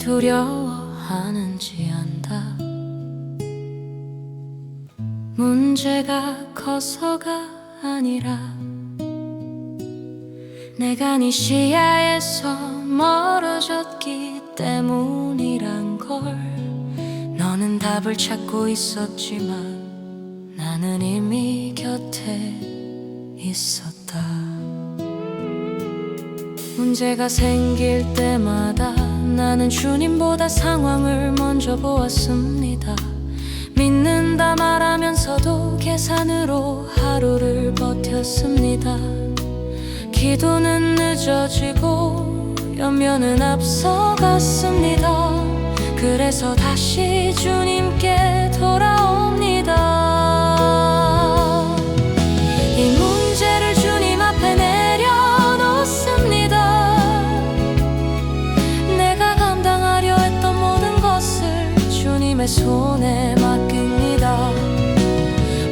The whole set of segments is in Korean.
두려워하는지 안다. 문제가 커서가 아니라 내가 네 시야에서 멀어졌기 때문이란 걸. 너는 답을 찾고 있었지만 나는 이미 곁에 있었다. 문제가 생길 때마다 나는 주님보다 상황을 먼저 보았습니다. 믿는다 말하면서도 계산으로 하루를 버텼습니다. 기도는 늦어지고 염려는 앞서갔습니다. 그래서 다시 주님께 돌아옵니다. 이 문제를 주님 앞에 내려놓습니다. 내가 감당하려 했던 모든 것을 주님의 손에 맡깁니다.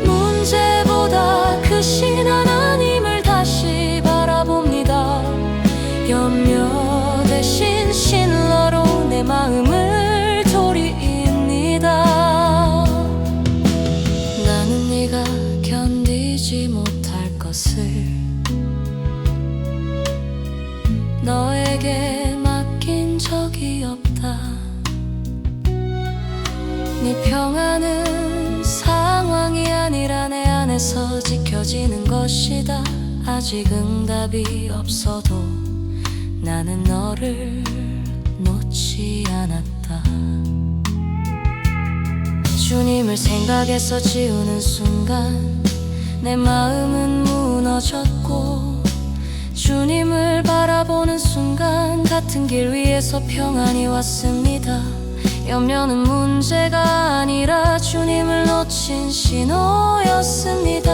문제보다 크신 하나님을 다시 바라봅니다. 염려 대신 신뢰로 내 마음을 돌입니다. 나는 네가 견디지 못할 것을 너에게 맡긴 적이 없다. 네 평안은 상황이 아니라 내 안에서 지켜지는 것이다. 아직 응답이 없어도 나는 너를 놓지 않았다. 주님을 생각해서 지우는 순간 내 마음은 무너졌고, 주님을 바라보는 순간 같은 길 위에서 평안이 왔습니다. 염려는 문제가 아니라 주님을 놓친 신호였습니다.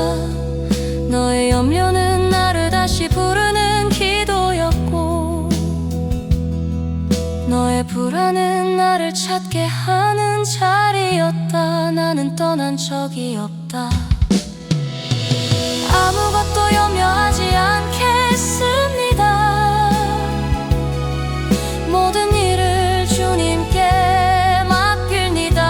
너의 염려는 나를 다시 부르는 기도였고, 너의 불안은 나를 찾게 하는 자리였다. 나는 떠난 적이 없다. 아무것도 염려하지 않겠습니다. 모든 일을 주님께 맡깁니다.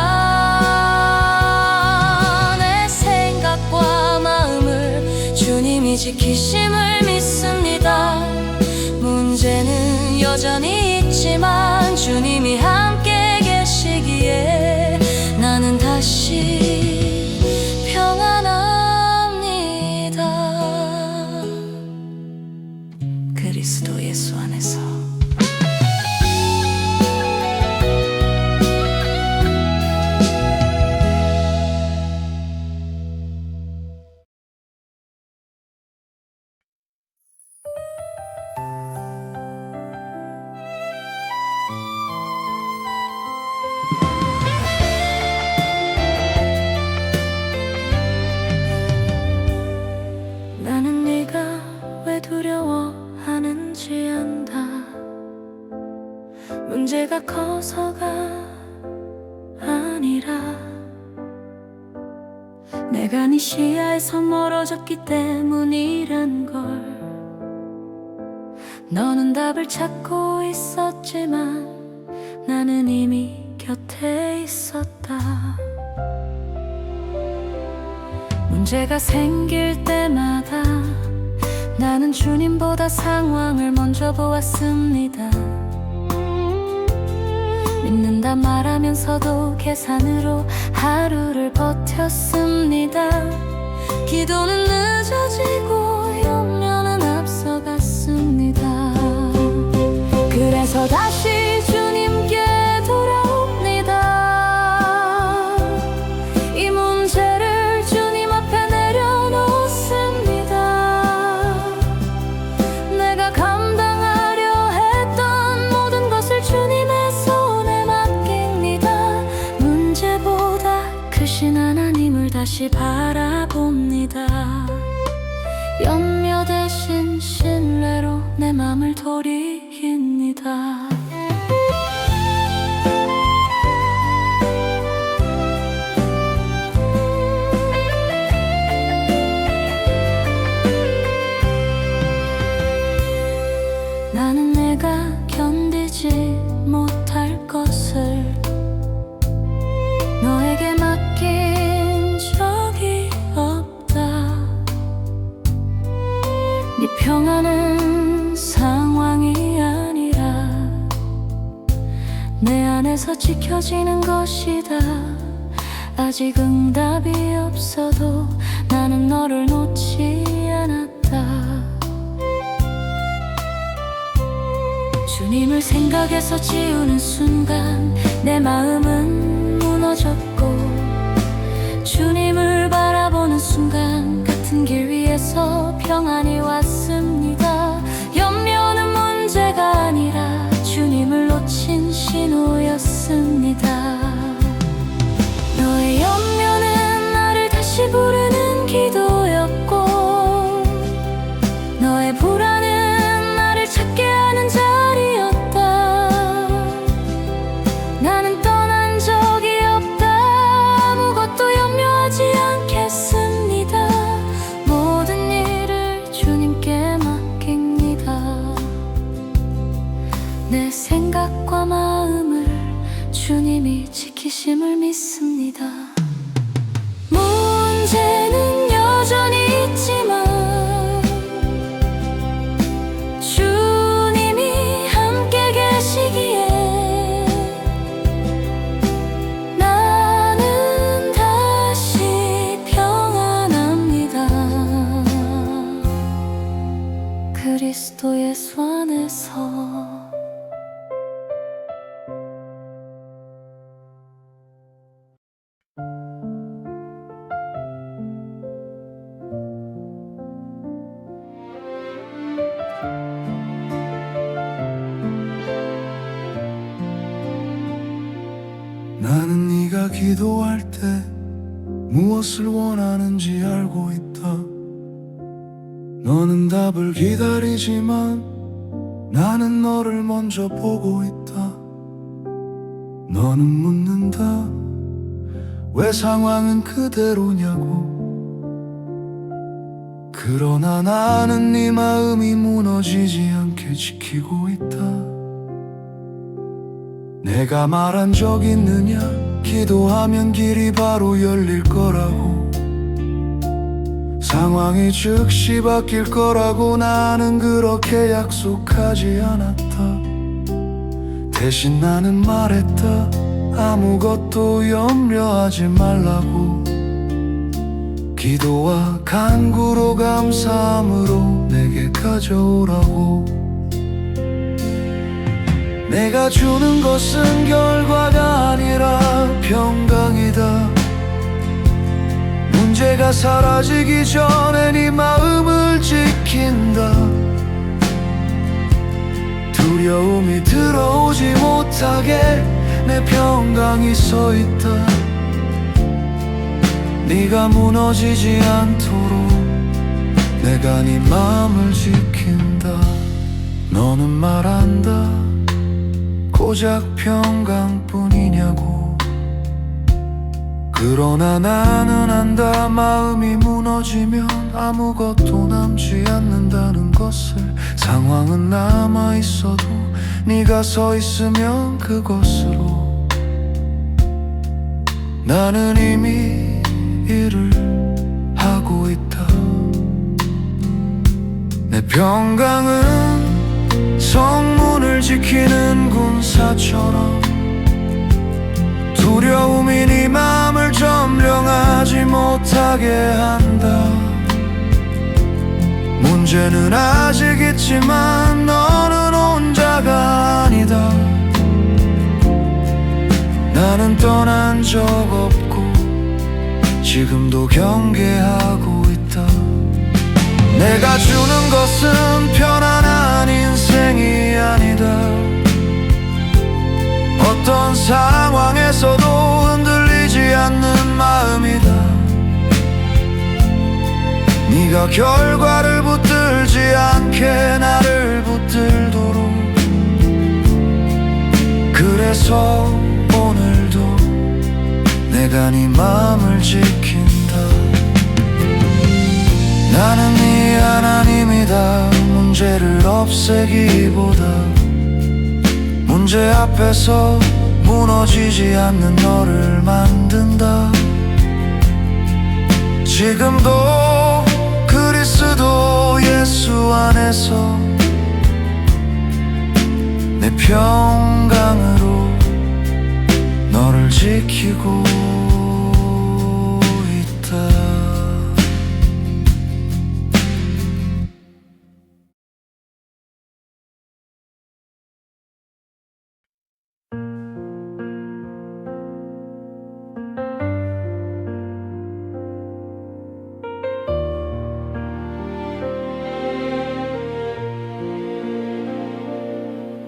내 생각과 마음을 주님이 지키심을 믿습니다. 문제는 여전히 있지만 주님이 함께 계시기에 나는 다시 평안합니다. 그리스도 예수 안에서. 나는 네가 왜 두려워하는지 안다. 문제가 커서가 아니라 내가 네 시야에서 멀어졌기 때문이란 걸. 너는 답을 찾고 있었지만 나는 이미 곁에 있었다. 문제가 생길 때마다 나는 주님보다 상황을 먼저 보았습니다. 믿는다 말하면서도 계산으로 하루를 버텼습니다. 기도는 늦어지고 염려는 앞서갔습니다. 그래서 다시 주님께 돌아옵니다. 이 문제를 주님 앞에 내려놓습니다. 내가 감당하려 했던 모든 것을 주님의 손에 맡깁니다. 문제보다 크신 하나님을 다시 바라봅니다. 염려 대신 신뢰로 내 맘을 돌입니다. 나는 내가 견디지 못할 것 내 안에서 지켜지는 것이다. 아직 응답이 없어도 나는 너를 놓지 않았다. 주님을 생각해서 지우는 순간 내 마음은 무너졌고, 주님을 바라보는 순간 같은 길 위에서 평안이 왔습니다. 염려는 문제가 아니라 주님을 놓친 신호였습니다. 너의 염려는 나를 다시 부르는 기도였고, 너의 불안은 나를 찾게 하는 자리였다. 나는 떠난 적이 없다. 아무것도 염려하지 않겠습니다. 모든 일을 주님께 맡깁니다. 내 생각과 마음을 주님이 지키심을 믿습니다. 문제는 여전히 있지만 주님이 함께 계시기에 나는 다시 평안합니다. 그리스도 예수 안에서. 나는 네가 기도할 때 무엇을 원하는지 알고 있다. 너는 답을 기다리지만 나는 너를 먼저 보고 있다. 너는 묻는다. 왜 상황은 그대로냐고. 그러나 나는 네 마음이 무너지지 않게 지키고 있다. 내가 말한 적 있느냐? 기도하면 길이 바로 열릴 거라고. 상황이 즉시 바뀔 거라고 나는 그렇게 약속하지 않았다. 대신 나는 말했다. 아무것도 염려하지 말라고. 기도와 간구로 감사함으로 내게 가져오라고. 내가 주는 것은 결과가 아니라 평강이다. 문제가 사라지기 전에 네 마음을 지킨다. 두려움이 들어오지 못하게 내 평강이 서 있다. 네가 무너지지 않도록 내가 네 마음을 지킨다. 너는 말한다. 고작 평강뿐이냐고. 그러나 나는 안다. 마음이 무너지면 아무것도 남지 않는다는 것을. 상황은 남아있어도 네가 서 있으면 그것으로 나는 이미 일을 하고 있다. 내 평강은 성문을 지키는 군사처럼 두려움이 네 맘을 점령하지 못하게 한다. 문제는 아직 있지만 너는 혼자가 아니다. 나는 떠난 적 없고 지금도 경계하고 있다. 내가 주는 것은 편안한 인생이 아니다. 어떤 상황에서도 흔들리지 않는 마음이다. 네가 결과를 붙들지 않게 나를 붙들도록. 그래서 오늘도 내가 네 마음을 지킨다. 나는 네 하나님이다. 문제를 없애기보다 문제 앞에서 무너지지 않는 너를 만든다. 지금도 그리스도 예수 안에서 내 평강으로 지키고 있다.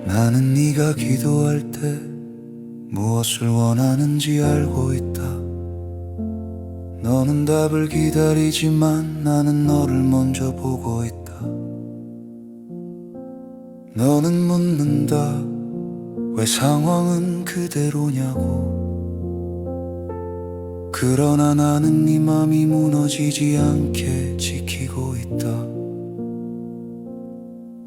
나는 네가 기도할 때 무엇을 원하는지 알고 있다. 너는 답을 기다리지만 나는 너를 먼저 보고 있다. 너는 묻는다. 왜 상황은 그대로냐고. 그러나 나는 네 맘이 무너지지 않게 지키고 있다.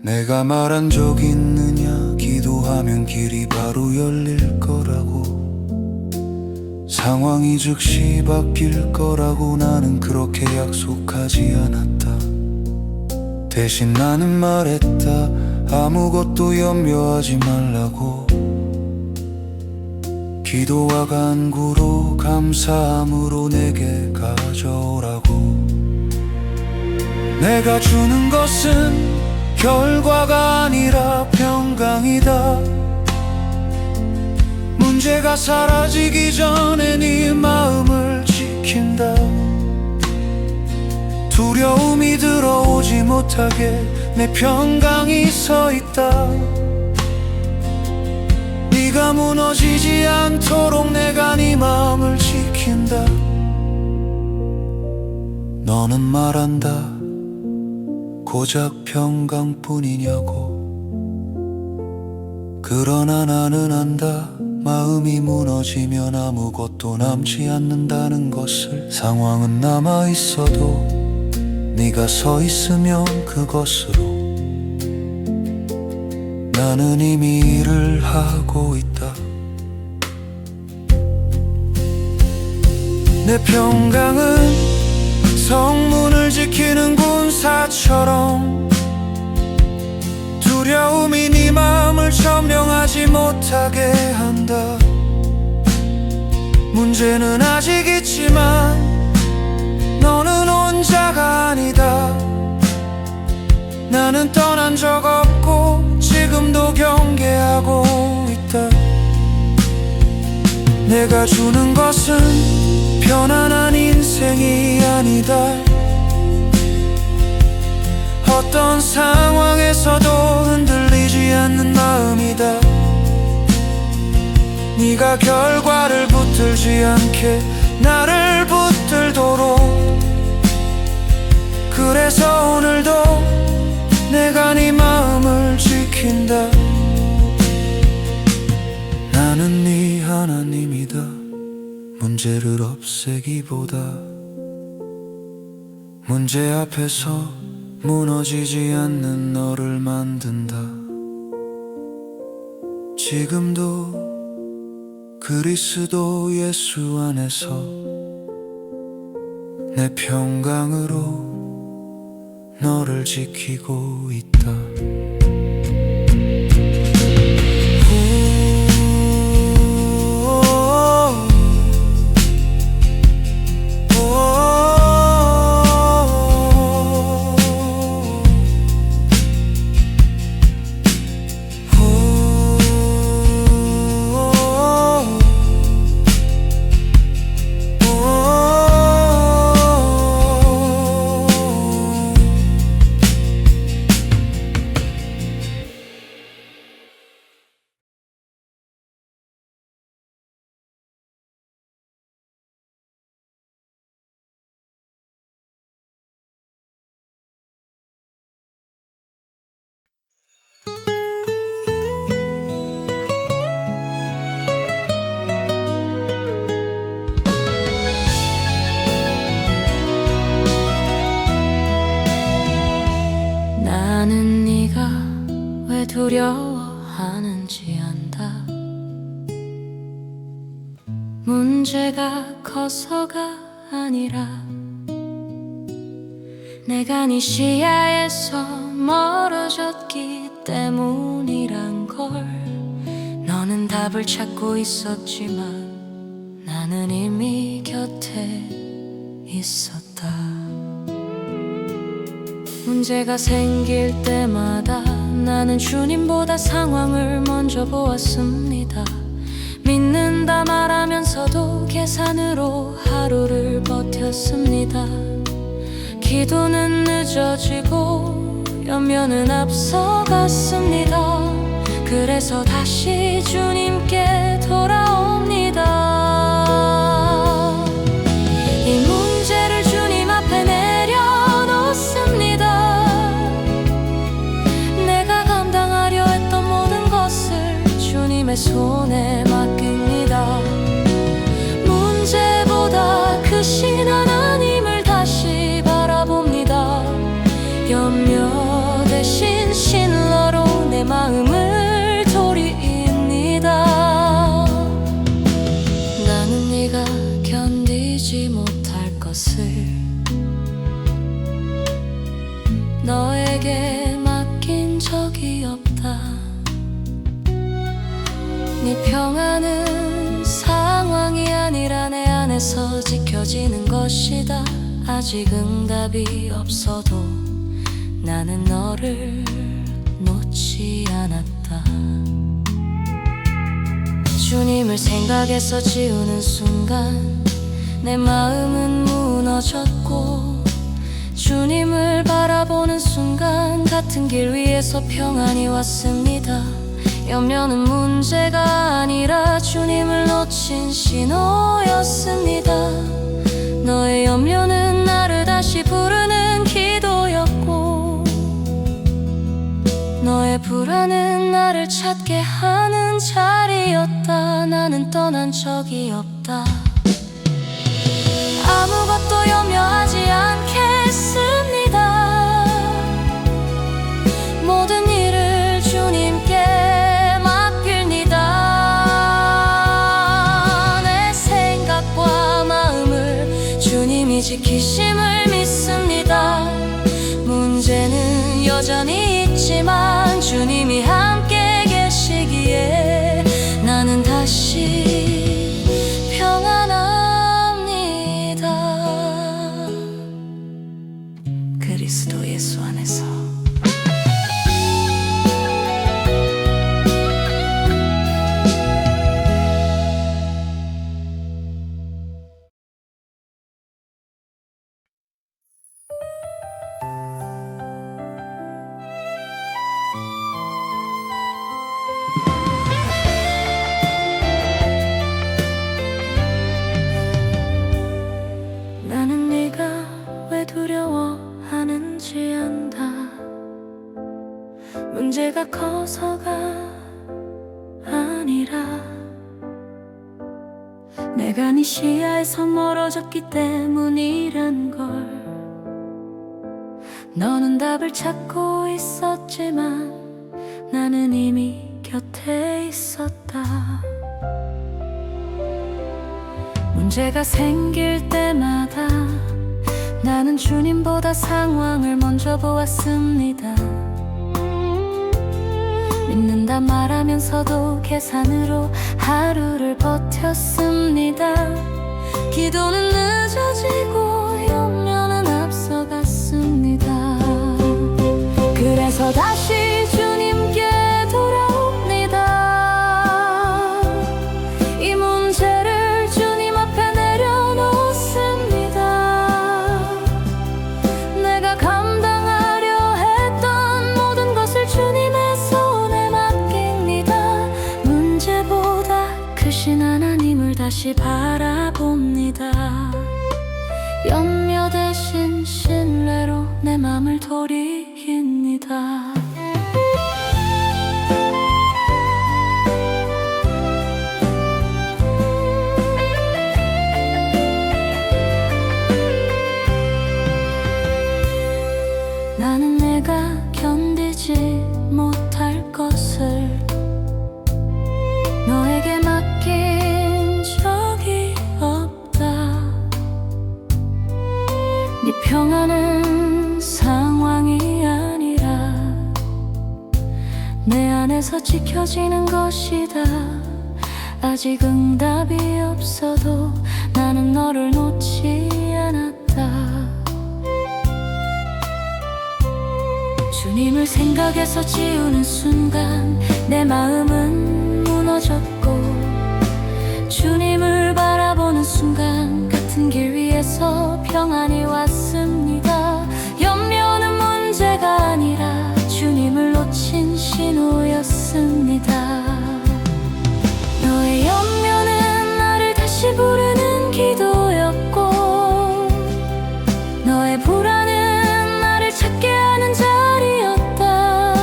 내가 말한 적 있느냐. 기도하면 길이 바로 열릴 거라고. 상황이 즉시 바뀔 거라고 나는 그렇게 약속하지 않았다. 대신 나는 말했다. 아무것도 염려하지 말라고. 기도와 간구로 감사함으로 내게 가져오라고. 내가 주는 것은 결과가 아니라 평강이다. 문제가 사라지기 전에 네 마음을 지킨다. 두려움이 들어오지 못하게 내 평강이 서 있다. 네가 무너지지 않도록 내가 네 마음을 지킨다. 너는 말한다. 고작 평강뿐이냐고. 그러나 나는 안다. 마음이 무너지면 아무것도 남지 않는다는 것을. 상황은 남아있어도 네가 서 있으면 그것으로 나는 이미 일을 하고 있다. 내 평강은 성문을 지키는 군사처럼 두려움이 네 마음을 점령하지 못하게 한다. 문제는 아직 있지만 너는 혼자가 아니다. 나는 떠난 적 없고 지금도 경계하고 있다. 내가 주는 것은 편안한 인생이 아니다. 어떤 상황에서도 흔들리지 않는 마음이다. 네가 결과를 붙들지 않게 나를 붙들도록. 그래서 오늘도 내가 네 마음을 지킨다. 나는 네 하나님이다. 문제를 없애기보다 문제 앞에서 무너지지 않는 너를 만든다. 지금도 그리스도 예수 안에서 내 평강으로 너를 지키고 있다. 나는 네가 왜 두려워하는지 안다. 문제가 커서가 아니라 내가 네 시야에서 멀어졌기 때문이란 걸. 너는 답을 찾고 있었지만 나는 이미 곁에 있었다. 문제가 생길 때마다 나는 주님보다 상황을 먼저 보았습니다. 믿는다 말하면서도 계산으로 하루를 버텼습니다. 기도는 늦어지고 연면은 앞서갔습니다. 그래서 다시 주님께 돌아옵니다. 이 문제를 주님 앞에 내려놓습니다. 내가 감당하려 했던 모든 것을 주님의 손에 맡깁니다. 문제보다 크신 하나님을 다시 바라봅니다. 염려 대신 신뢰로 내 마음을 돌입니다. 나는 네가 견디지 못할 것을 너에게 맡긴 적이 없다. 네 평안은 상황이 아니라 내 안에서 지켜지는 것이다. 아직 응답이 없어도 나는 너를 놓지 않았다. 주님을 생각해서 지우는 순간 내 마음은 무너졌고, 주님을 바라보는 순간 같은 길 위에서 평안이 왔습니다. 염려는 문제가 아니라 주님을 놓친 신호였습니다. 너의 염려는 나를 다시 부르는 기도였고, 너의 불안은 나를 찾게 하는 자리였다. 나는 떠난 적이 없다. 아무것도 염려하지 않겠습니다. 모든 일을 주님께 맡깁니다. 내 생각과 마음을 주님이 지키심을 믿습니다. 문제는 여전히 있지만 주님이 함께 계시기에 나는 다시 평안합니다. 그리스도 예수 안에서. 나는 네가 왜 두려워하는지 안다. 문제가 커서가 아니라 내가 네 시야에서 멀어졌기 때문이란 걸. 너는 답을 찾고 있었지만 나는 이미 곁에 있었다. 문제가 생길 때마다 나는 주님보다 상황을 먼저 보았습니다. 믿는다 말하면서도 계산으로 하루를 버텼습니다. 기도는 늦어지고 염려는 앞서갔습니다. 그래서 다시 주님께 돌아옵니다. 이 문제를 주님 앞에 내려놓습니다. 내가 감당하려 했던 모든 것을 주님의 손에 맡깁니다. 문제보다 크신 하나님을 다시 바라봅니다. 염려 대신 신뢰로 내 맘을 돌입니다. 나는 내가 견디지 못할 것을 너에게 맡긴 적이 없다. 네 평안은 상황이 아니라 내 안에서 지켜지는 것이다. 아직 응답이 없어도 나는 너를 놓지 않았다. 주님을 생각해서 지우는 순간 내 마음은 무너졌고, 주님을 바라보는 순간 같은 길 위에서 평안이 왔습니다. 염려는 문제가 아니라 주님을 놓친 신호였습니다. 너의 염려는 나를 다시 부르는 기도였고, 너의 불안은 나를 찾게 하는 자리였다.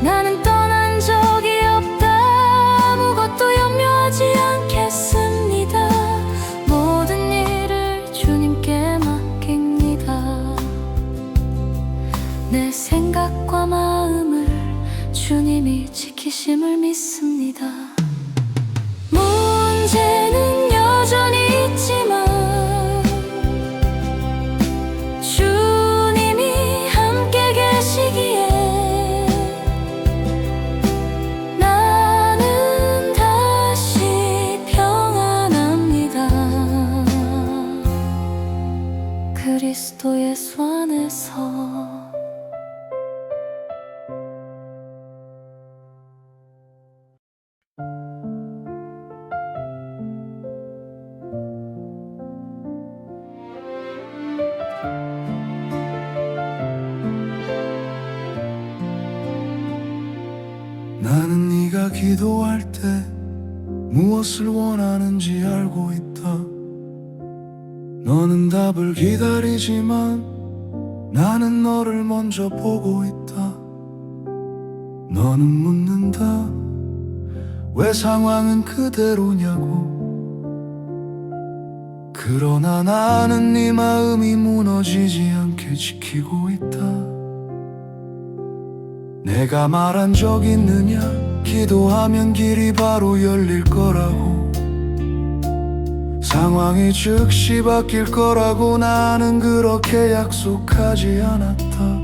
나는 떠난 적이 없다. 아무것도 염려하지 않겠습니다. 모든 일을 주님께 맡깁니다. 내 생각과 마음을 주님이 지키심을 믿습니다. 문제는 여전히 있지만 주님이 함께 계시기에 나는 다시 평안합니다. 그리스도 예수 안에서. 나는 네가 기도할 때 무엇을 원하는지 알고 있다. 너는 답을 기다리지만 나는 너를 먼저 보고 있다. 너는 묻는다. 왜 상황은 그대로냐고. 그러나 나는 네 마음이 무너지지 않게 지키고 있다. 내가 말한 적 있느냐? 기도하면 길이 바로 열릴 거라고. 상황이 즉시 바뀔 거라고 나는 그렇게 약속하지 않았다.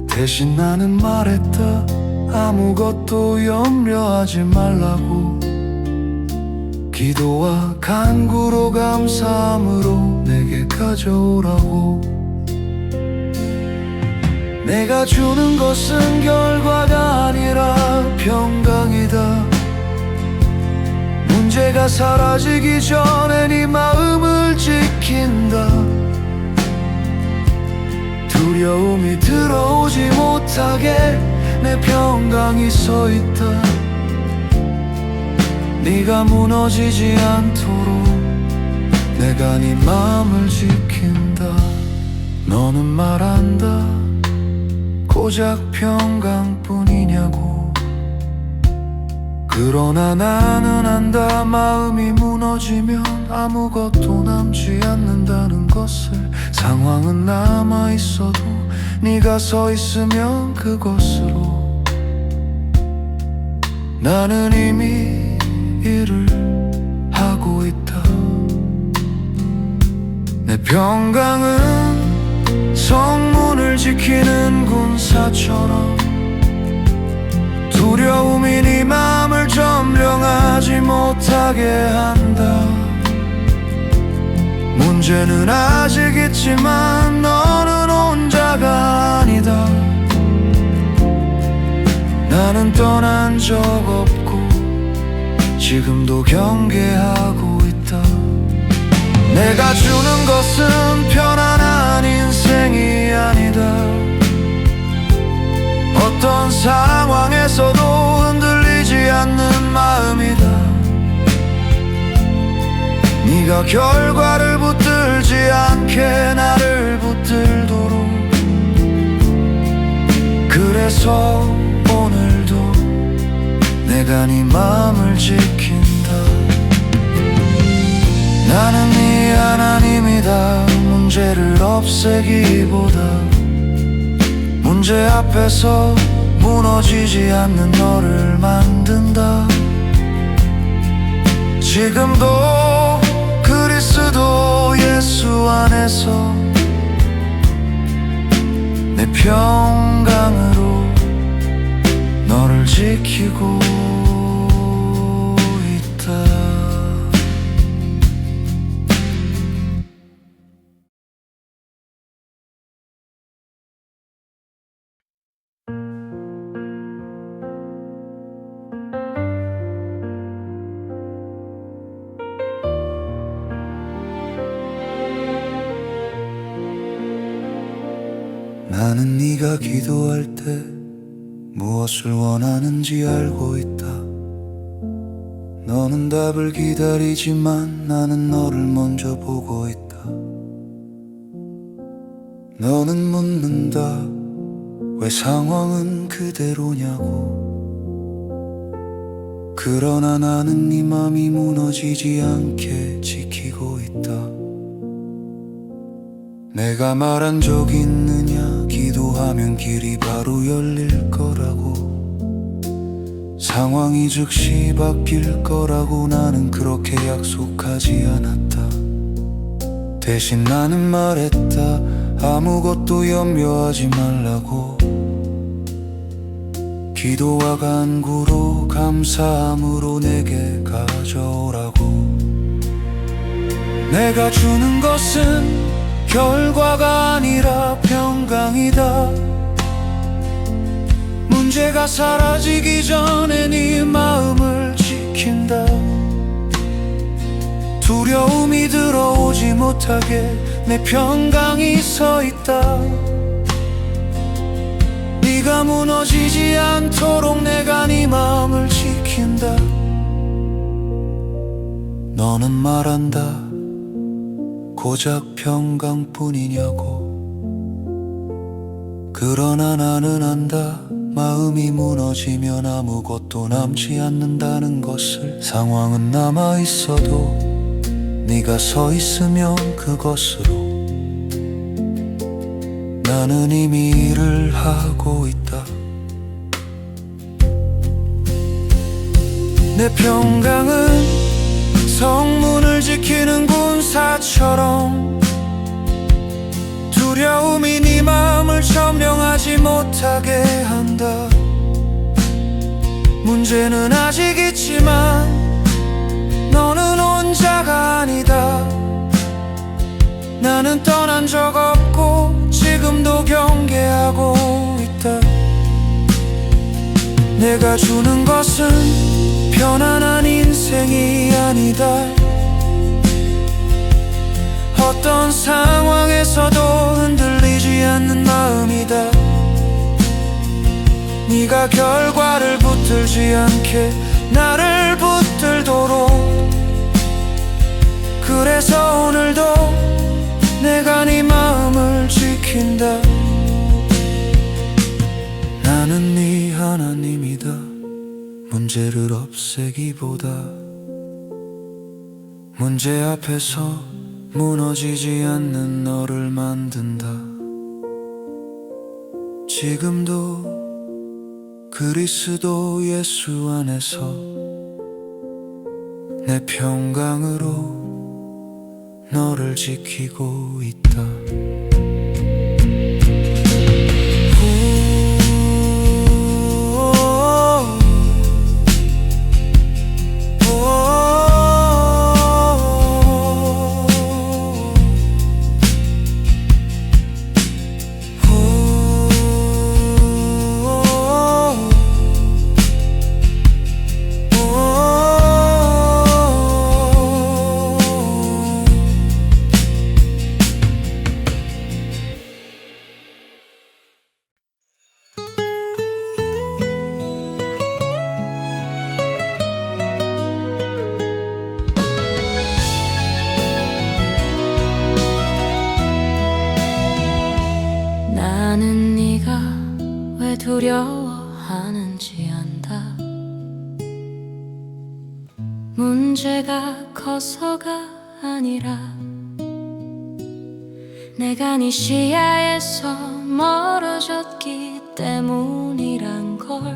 대신 나는 말했다. 아무것도 염려하지 말라고. 기도와 간구로 감사함으로 내게 가져오라고. 내가 주는 것은 결과가 아니라 평강이다. 문제가 사라지기 전에 네 마음을 지킨다. 두려움이 들어오지 못하게 내 평강이 서 있다. 네가 무너지지 않도록 내가 네 마음을 지킨다. 너는 말한다. 고작 평강뿐이냐고. 그러나 나는 안다. 마음이 무너지면 아무것도 남지 않는다는 것을. 상황은 남아있어도 네가 서 있으면 그것으로 나는 이미 일을 하고 있다. 내 평강은 성문을 지키는 군사처럼 두려움이 네 맘을 점령하지 못하게 한다. 문제는 아직 있지만 너는 혼자가 아니다. 나는 떠난 적 없고 지금도 경계하고 있다. 내가 주는 것은 편안한 인생이 아니다. 어떤 상황에서도 흔들리지 않는 마음이다. 네가 결과를 붙들지 않게 나를 붙들도록. 그래서 오늘도 내가 네 마음을 지킨다. 나는 네 하나님이다. 문제를 없애기보다 문제 앞에서 무너지지 않는 너를 만든다. 지금도 그리스도 예수 안에서 내 평강으로 너를 지키고 나는 네가 기도할 때 무엇을 원하는지 알고 있다. 너는 답을 기다리지만 나는 너를 먼저 보고 있다. 너는 묻는다. 왜 상황은 그대로냐고. 그러나 나는 네 맘이 무너지지 않게 지키고 있다. 내가 말한 적 있느냐. 기도하면 길이 바로 열릴 거라고. 상황이 즉시 바뀔 거라고 나는 그렇게 약속하지 않았다. 대신 나는 말했다. 아무것도 염려하지 말라고. 기도와 간구로 감사함으로 내게 가져오라고. 내가 주는 것은 결과가 아니라 평강이다. 문제가 사라지기 전에 네 마음을 지킨다. 두려움이 들어오지 못하게 내 평강이 서 있다. 네가 무너지지 않도록 내가 네 마음을 지킨다. 너는 말한다. 고작 평강뿐이냐고. 그러나 나는 안다. 마음이 무너지면 아무것도 남지 않는다는 것을. 상황은 남아있어도 네가 서 있으면 그것으로 나는 이미 일을 하고 있다. 내 평강은 성문을 지키는 군사처럼 두려움이 네 마음을 점령하지 못하게 한다. 문제는 아직 있지만 너는 혼자가 아니다. 나는 떠난 적 없고 지금도 경계하고 있다. 내가 주는 것은 편안한 인생이 아니다. 어떤 상황에서도 흔들리지 않는 마음이다. 네가 결과를 붙들지 않게 나를 붙들도록. 그래서 오늘도 내가 네 마음을 지킨다. 나는 네 하나님이다. 문제를 없애기보다 문제 앞에서 무너지지 않는 너를 만든다. 지금도 그리스도 예수 안에서 내 평강으로 너를 지키고 있다. 나는 네가 왜 두려워하는지 안다. 문제가 커서가 아니라 내가 네 시야에서 멀어졌기 때문이란 걸.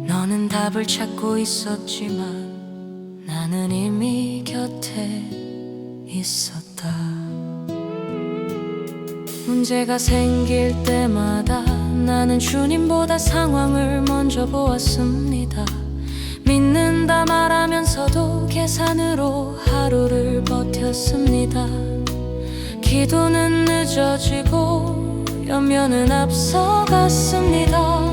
너는 답을 찾고 있었지만 나는 이미 곁에 있었다. 문제가 생길 때마다 나는 주님보다 상황을 먼저 보았습니다. 믿는다 말하면서도 계산으로 하루를 버텼습니다. 기도는 늦어지고 염려는 앞서갔습니다.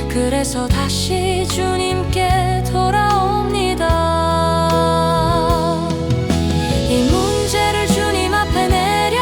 그래서 다시 주님께 돌아옵니다. 이 문제를 주님 앞에 내려놓습니다.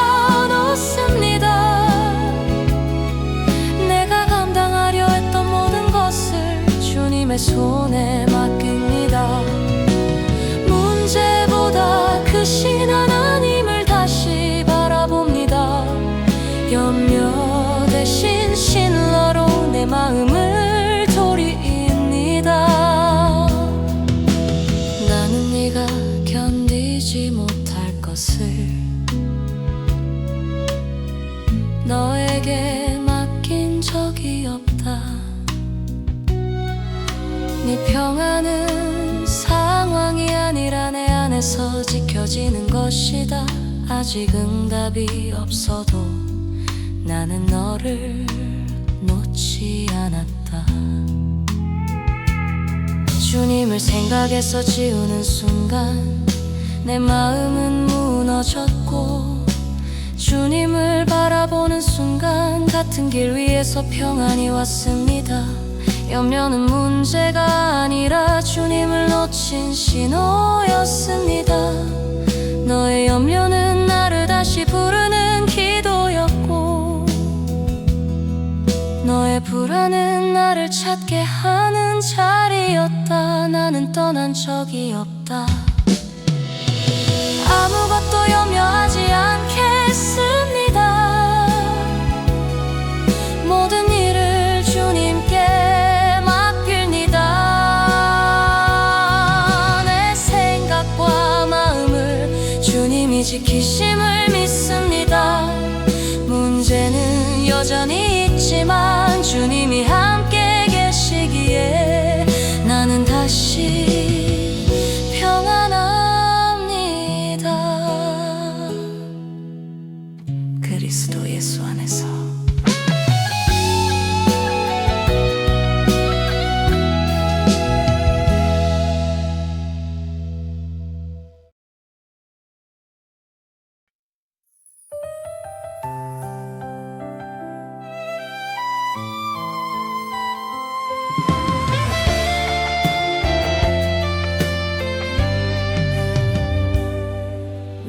변하는 상황이 아니라 내 안에서 지켜지는 것이다. 아직 응답이 없어도 나는 너를 놓지 않았다. 주님을 생각해서 지우는 순간 내 마음은 무너졌고, 주님을 바라보는 순간 같은 길 위에서 평안이 왔습니다. 염려는 문제가 아니라 주님을 놓친 신호였습니다. 너의 염려는 나를 다시 부르는 기도였고, 너의 불안은 나를 찾게 하는 자리였다. 나는 떠난 적이 없다. 아무것도 염려하지 않겠습니다. 모든 일을 주님께 맡깁니다. 내 생각과 마음을 주님이 지키심을 믿습니다. 문제는 여전히 있지만 주님이 함께 계시기에 나는 다시 평안합니다. 그리스도 예수 안에서.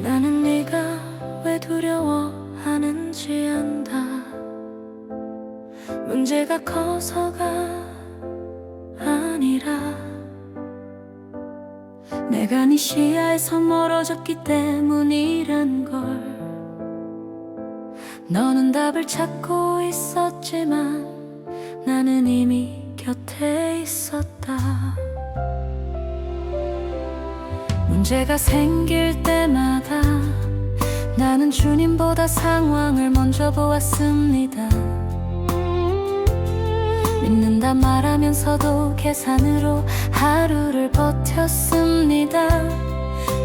나는 네가 왜 두려워하는지 안다. 문제가 커서가 아니라 내가 네 시야에서 멀어졌기 때문이란 걸. 너는 답을 찾고 있었지만 나는 이미 곁에 있었다. 문제가 생길 때마다 나는 주님보다 상황을 먼저 보았습니다. 믿는다 말하면서도 계산으로 하루를 버텼습니다.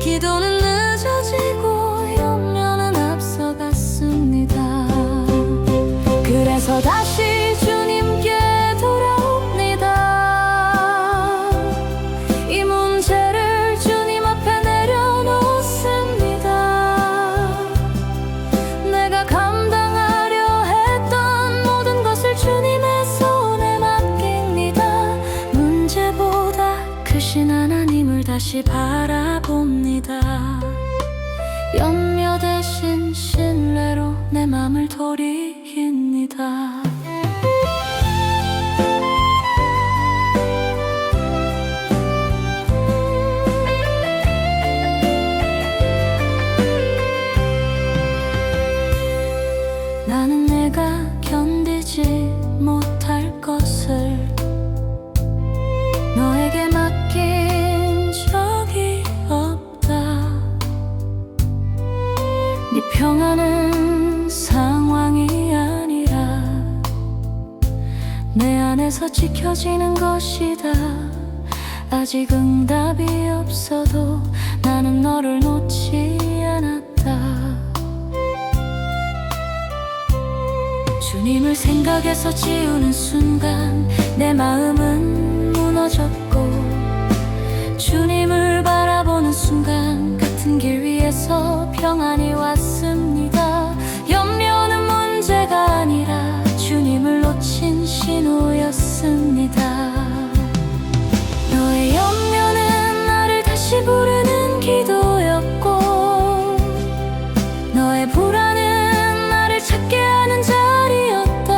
기도는 늦어지고 염려는 앞서갔습니다. 그래서 다시 주님께 돌아옵니다. 이 문제를 주님 앞에 내려놓습니다. 내가 감당하려 했던 모든 것을 주님의 손에 맡깁니다. 문제보다 크신 하나님을 다시 바라봅니다. 염려 대신 신뢰로 내 맘을 돌이킵니다. 나는 내가 견디지 못할 것을 너에게 맡긴 적이 없다. 네 평안은 상황이 아니라 내 안에서 지켜지는 것이다. 아직 응답이 없어도 나는 너를 놓지 않았다. 주님을 생각해서 지우는 순간 내 마음은 무너졌고, 주님을 바라보는 순간 같은 길 위에서 평안이 왔습니다. 염려는 문제가 아니라 주님을 놓친 신호였습니다. 너의 염려는 나를 다시 부르는 기도였고, 너의 불안은 나를 찾게 하는 자리였다.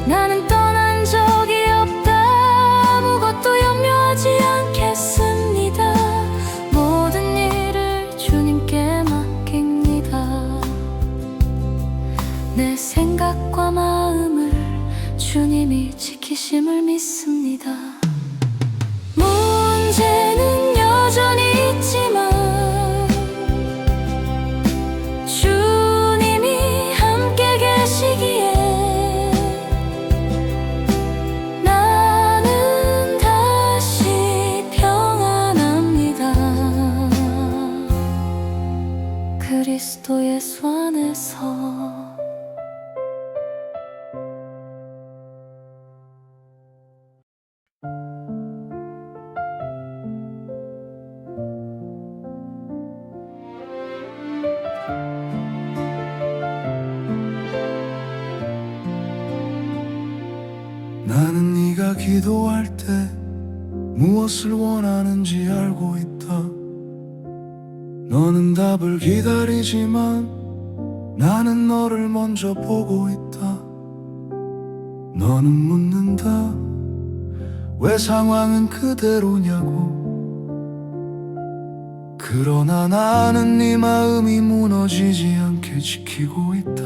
나는 떠난 적이 없다. 아무것도 염려하지 않겠습니다. 모든 일을 주님께 맡깁니다. 내 생각과 마음을 기도할 때 무엇을 원하는지 알고 있다. 너는 답을 기다리지만 나는 너를 먼저 보고 있다. 너는 묻는다. 왜 상황은 그대로냐고. 그러나 나는 네 마음이 무너지지 않게 지키고 있다.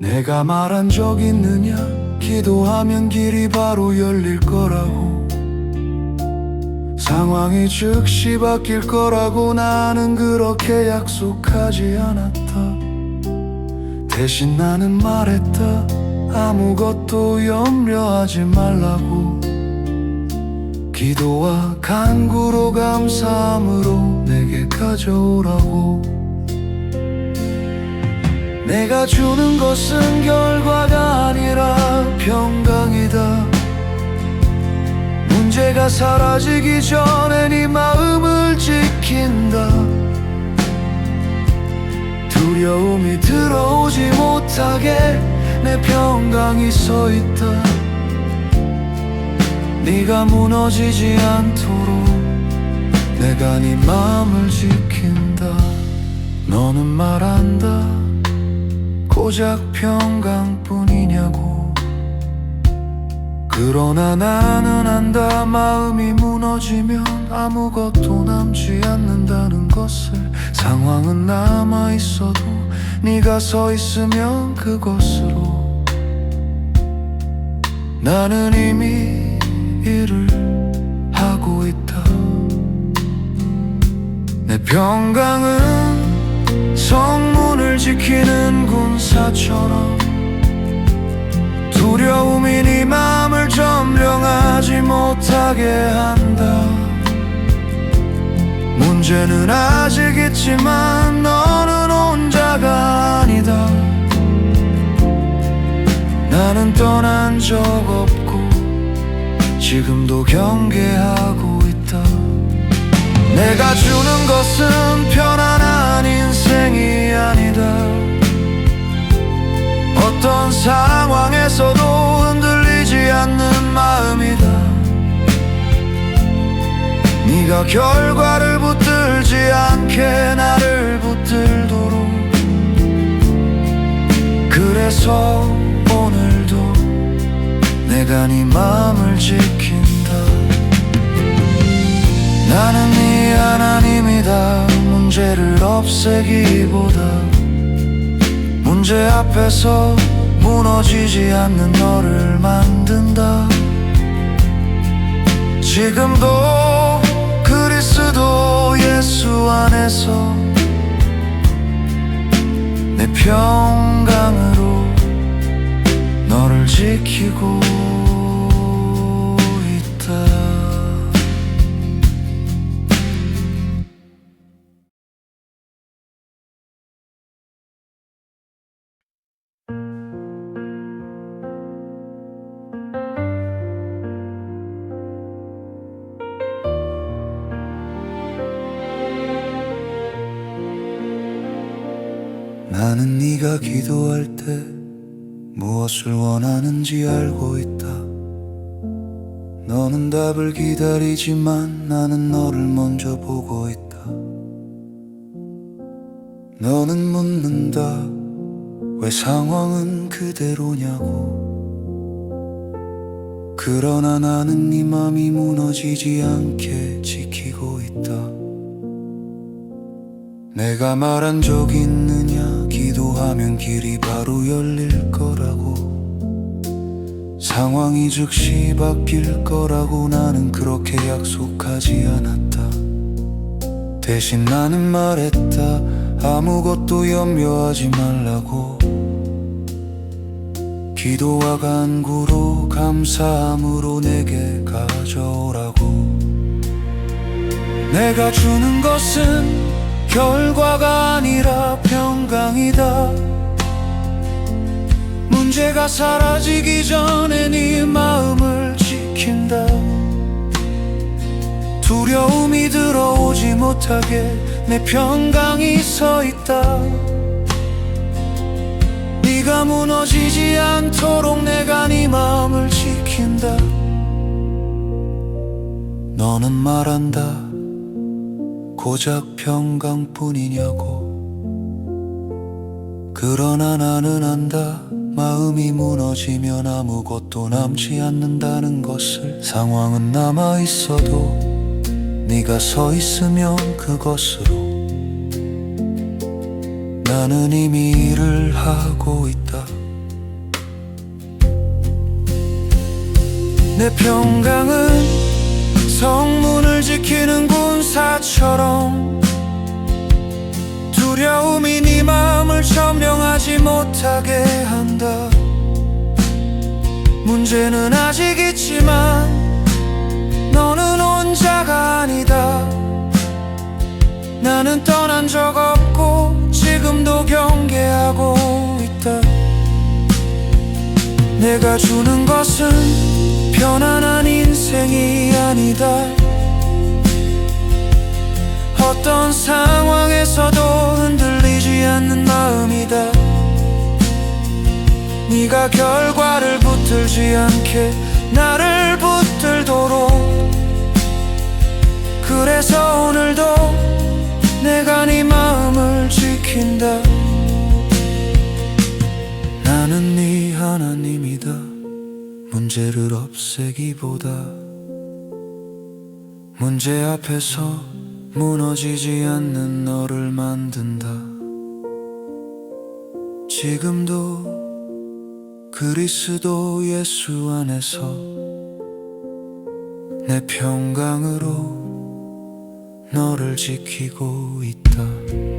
내가 말한 적 있느냐. 기도하면 길이 바로 열릴 거라고. 상황이 즉시 바뀔 거라고 나는 그렇게 약속하지 않았다. 대신 나는 말했다. 아무것도 염려하지 말라고. 기도와 간구로 감사함으로 내게 가져오라고. 내가 주는 것은 결과가 아니라 평강이다. 문제가 사라지기 전에 네 마음을 지킨다. 두려움이 들어오지 못하게 내 평강이 서 있다. 네가 무너지지 않도록 내가 네 마음을 지킨다. 너는 말한다. 고작 평강뿐이냐고. 그러나 나는 안다. 마음이 무너지면 아무것도 남지 않는다는 것을. 상황은 남아있어도 네가 서 있으면 그것으로 나는 이미 일을 하고 있다. 내 평강은 성문을 지키는 군사처럼 두려움이 네 맘을 점령하지 못하게 한다. 문제는 아직 있지만 너는 혼자가 아니다. 나는 떠난 적 없고 지금도 경계하고 있다. 내가 주는 것은 편안한 인생이 아니다. 어떤 상황에서도 흔들리지 않는 마음이다. 네가 결과를 붙들지 않게 나를 붙들도록. 그래서 오늘도 내가 네 마음을 지킨다. 나는 네 하나님이다. 문제를 없애기보다 문제 앞에서 무너지지 않는 너를 만든다. 지금도 그리스도 예수 안에서 내 평강으로 너를 지키고 있다. 나는 네가 기도할 때 무엇을 원하는지 알고 있다. 너는 답을 기다리지만 나는 너를 먼저 보고 있다. 너는 묻는다. 왜 상황은 그대로냐고. 그러나 나는 네 맘이 무너지지 않게 지키고 있다. 내가 말한 적 있느냐. 기도하면 길이 바로 열릴 거라고. 상황이 즉시 바뀔 거라고 나는 그렇게 약속하지 않았다. 대신 나는 말했다. 아무것도 염려하지 말라고. 기도와 간구로 감사함으로 내게 가져오라고. 내가 주는 것은 결과가 아니라 평강이다. 문제가 사라지기 전에 네 마음을 지킨다. 두려움이 들어오지 못하게 내 평강이 서 있다. 네 네가 무너지지 않도록 내가 네 마음을 지킨다. 너는 말한다. 고작 평강뿐이냐고. 그러나 나는 안다. 마음이 무너지면 아무것도 남지 않는다는 것을. 상황은 남아있어도 네가 서 있으면 그것으로 나는 이미 일을 하고 있다. 내 평강은 성문을 지키는 군사처럼 두려움이 네 마음을 점령하지 못하게 한다. 문제는 아직 있지만 너는 혼자가 아니다. 나는 떠난 적 없고 지금도 경계하고 있다. 내가 주는 것은 편안한 인생이 아니다. 어떤 상황에서도 흔들리지 않는 마음이다. 네가 결과를 붙들지 않게 나를 붙들도록. 그래서 오늘도 내가 네 마음을 지킨다. 나는 네 하나님이다. 문제를 없애기보다 문제 앞에서 무너지지 않는 너를 만든다. 지금도 그리스도 예수 안에서 내 평강으로 너를 지키고 있다.